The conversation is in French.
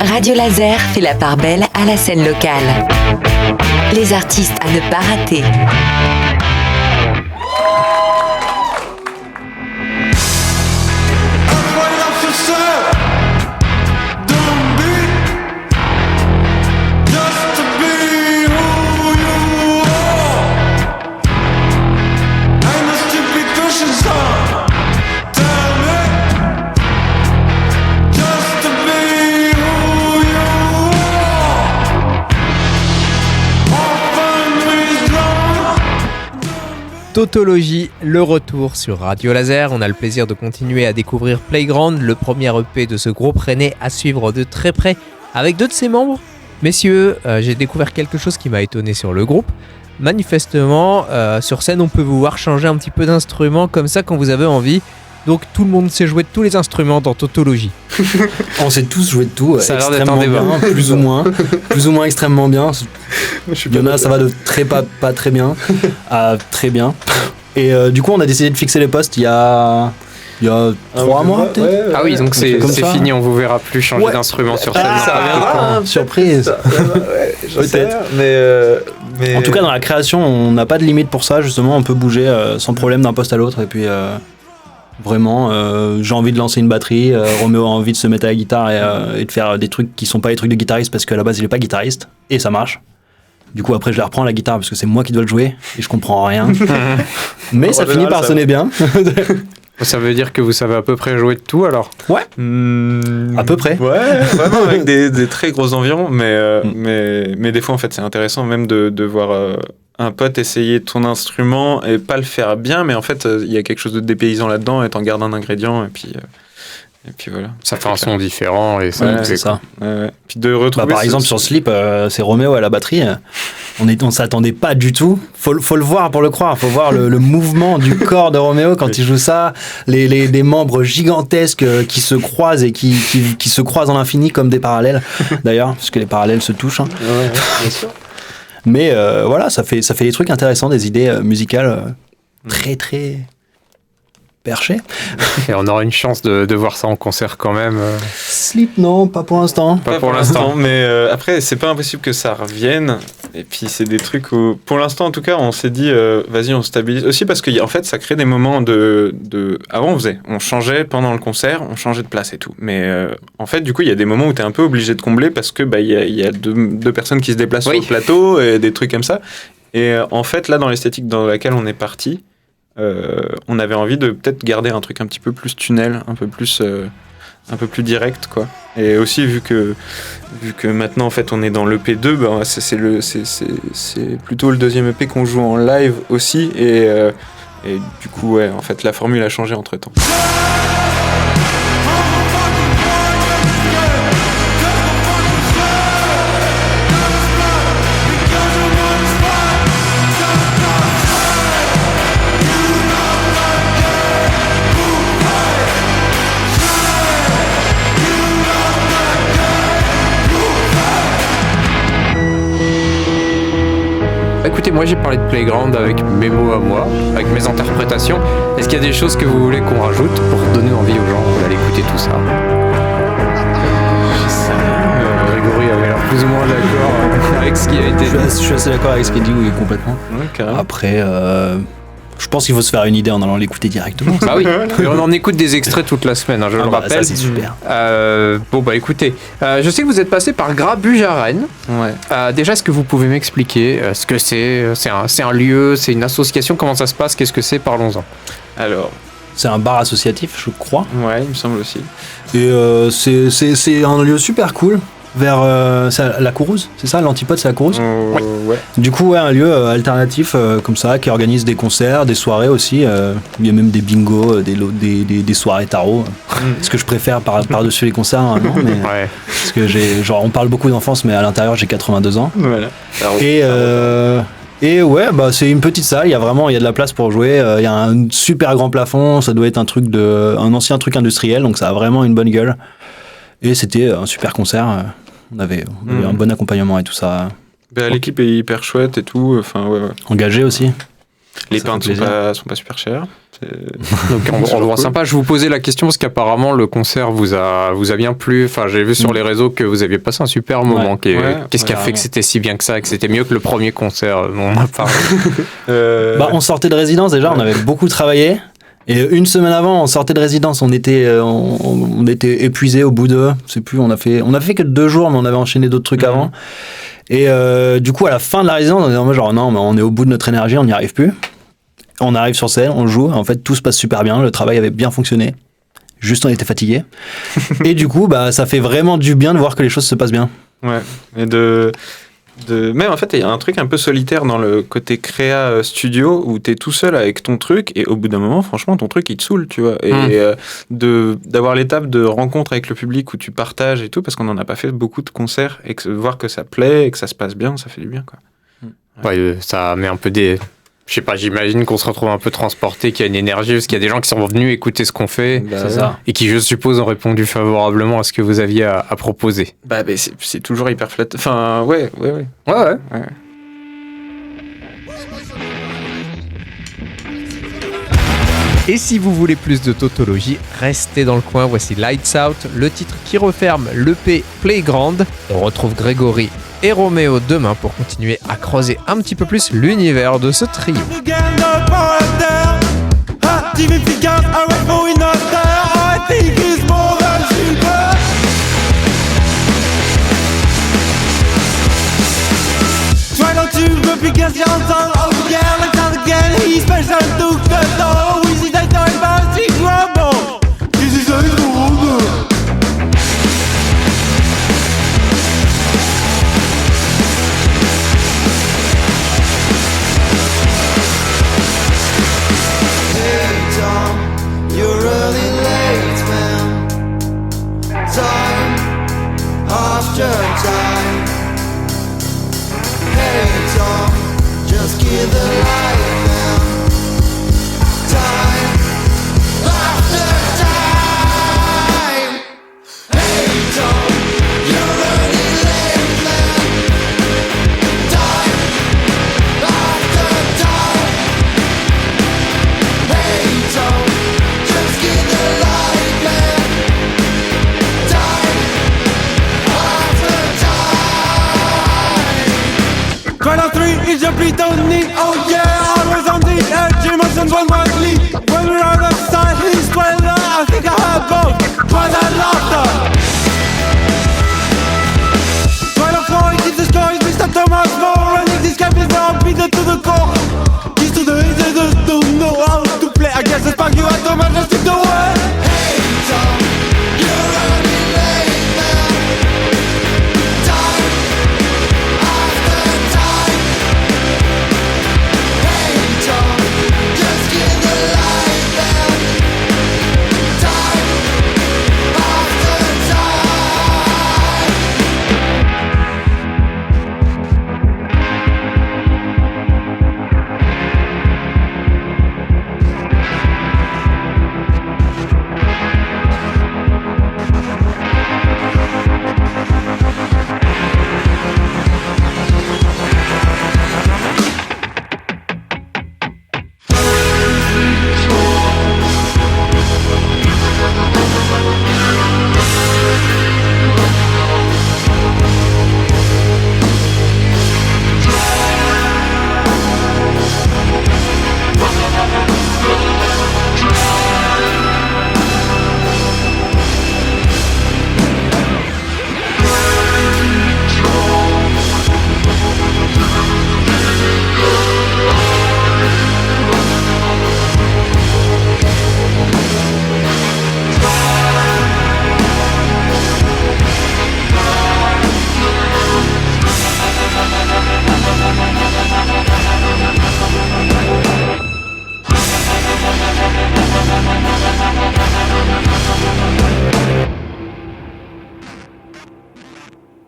Radio Laser fait la part belle à la scène locale. Les artistes à ne pas rater. Tautologie, le retour sur Radio Laser. On a le plaisir de continuer à découvrir Playground, le premier EP de ce groupe rennais à suivre de très près avec deux de ses membres. Messieurs, j'ai découvert quelque chose qui m'a étonné sur le groupe. Manifestement, sur scène, on peut vous voir changer un petit peu d'instrument comme ça quand vous avez envie. Donc tout le monde sait jouer de tous les instruments dans Tautologie. On sait tous jouer de tout, ça a l'air d'être un débat. Bien, plus ou moins extrêmement bien. Il y en a, ça va de très pas très bien à très bien. Et du coup, on a décidé de fixer les postes il y a 3 mois peut-être. Ouais, ah oui, donc c'est fini, on vous verra plus changer d'instrument sur scène. Surprise. Peut-être. Mais en tout cas, dans la création, on n'a pas de limite pour ça. Justement, on peut bouger sans problème d'un poste à l'autre. Et puis vraiment, j'ai envie de lancer une batterie. Roméo a envie de se mettre à la guitare et de faire des trucs qui sont pas des trucs de guitariste parce qu'à la base, il est pas guitariste et ça marche. Du coup, après, je la reprends la guitare parce que c'est moi qui dois le jouer et je comprends rien. Mais ça finit par sonner bien. Ça veut dire que vous savez à peu près jouer de tout alors ? Ouais. À peu près. Ouais, vraiment avec des très gros environs, mais des fois en fait c'est intéressant même de voir un pote essayer ton instrument et pas le faire bien, mais en fait il y a quelque chose de dépaysant là-dedans et t'en gardes un ingrédient et puis voilà. Ça fait un son différent et ça ouais, c'est ça. Ouais. Puis de retrouver par exemple sur Sleep, c'est Roméo à la batterie. On s'attendait pas du tout. Faut le voir pour le croire. Faut voir le mouvement du corps de Roméo quand il joue ça. Les membres gigantesques qui se croisent et qui se croisent dans l'infini comme des parallèles. D'ailleurs, parce que les parallèles se touchent. Hein. Ouais, bien sûr. Mais voilà, ça fait des trucs intéressants, des idées musicales très très perché. Et on aura une chance de voir ça en concert quand même. Sleep, non, pas pour l'instant. Pas pour l'instant, mais après, c'est pas impossible que ça revienne. Et puis, c'est des trucs où, pour l'instant, en tout cas, on s'est dit, vas-y, on stabilise. Aussi parce qu'en fait, ça crée des moments de... Avant, on changeait pendant le concert, on changeait de place et tout. Mais en fait, du coup, il y a des moments où t'es un peu obligé de combler parce que il y a deux personnes qui se déplacent sur le plateau et des trucs comme ça. Et en fait, là, dans l'esthétique dans laquelle on est parti, on avait envie de peut-être garder un truc un petit peu plus tunnel, un peu plus direct, quoi. Et aussi vu que maintenant en fait on est dans l'EP 2, ben c'est plutôt le deuxième EP qu'on joue en live aussi et du coup ouais, en fait la formule a changé entre-temps. Écoutez, moi j'ai parlé de Playground avec mes mots à moi, avec mes interprétations. Est-ce qu'il y a des choses que vous voulez qu'on rajoute pour donner envie aux gens d'aller écouter tout ça ? Grégory avait l'air plus ou moins d'accord avec ce qui a été dit. Je suis assez d'accord avec ce qu'il dit, oui, complètement. Okay. Après, je pense qu'il faut se faire une idée en allant l'écouter directement. Bah oui, on en écoute des extraits toute la semaine, hein, je le rappelle. Ça c'est super. Bon bah écoutez, je sais que vous êtes passé par Grabuge à Rennes. Ouais. Déjà, est-ce que vous pouvez m'expliquer ce que c'est ? C'est un lieu, c'est une association, comment ça se passe ? Qu'est-ce que c'est ? Parlons-en. Alors, c'est un bar associatif, je crois. Ouais, il me semble aussi. Et c'est un lieu super cool. Vers la Courrouze, c'est ça, l'antipode c'est la Courrouze. Ouais. Du coup, ouais, un lieu alternatif comme ça, qui organise des concerts, des soirées aussi. Il y a même des bingos, des soirées tarot. Ce que je préfère par-dessus les concerts, vraiment. Mais, ouais. Parce que on parle beaucoup d'enfance, mais à l'intérieur j'ai 82 ans. Voilà. Et ouais, bah c'est une petite salle, il y a de la place pour jouer, il y a un super grand plafond, ça doit être un ancien truc industriel, donc ça a vraiment une bonne gueule. Et c'était un super concert, on avait un bon accompagnement et tout ça. L'équipe est hyper chouette et tout, enfin ouais. Engagé aussi. Les pintes sont pas super chères. Donc on voit sympa. Je vous posais la question parce qu'apparemment le concert vous a bien plu. Enfin, j'ai vu sur les réseaux que vous aviez passé un super moment. Qu'est-ce qui a fait que c'était si bien que ça, que c'était mieux que le premier concert dont on a parlé? On sortait de résidence déjà, on avait beaucoup travaillé. Et une semaine avant, on sortait de résidence, on était épuisés au bout de, je sais plus, on a fait que 2 jours, mais on avait enchaîné d'autres trucs avant. Et du coup, à la fin de la résidence, on était en mode genre non, mais on est au bout de notre énergie, on n'y arrive plus. On arrive sur scène, on joue, en fait tout se passe super bien, le travail avait bien fonctionné. Juste on était fatigués. Et du coup, ça fait vraiment du bien de voir que les choses se passent bien. Ouais, et même en fait, il y a un truc un peu solitaire dans le côté créa studio où t'es tout seul avec ton truc et au bout d'un moment, franchement, ton truc il te saoule, tu vois. Et d'avoir l'étape de rencontre avec le public où tu partages et tout, parce qu'on n'en a pas fait beaucoup de concerts et voir que ça plaît et que ça se passe bien, ça fait du bien, quoi. Ouais, ça met un peu je sais pas, j'imagine qu'on se retrouve un peu transporté, qu'il y a une énergie, parce qu'il y a des gens qui sont venus écouter ce qu'on fait, c'est ça. Et qui, je suppose, ont répondu favorablement à ce que vous aviez à proposer. C'est toujours hyper flatteur. Enfin, ouais. Et si vous voulez plus de tautologie, restez dans le coin, voici Lights Out, le titre qui referme l'EP Playground. On retrouve Grégory et Roméo demain pour continuer à creuser un petit peu plus l'univers de ce trio. I guess it's back you at the man, just the way.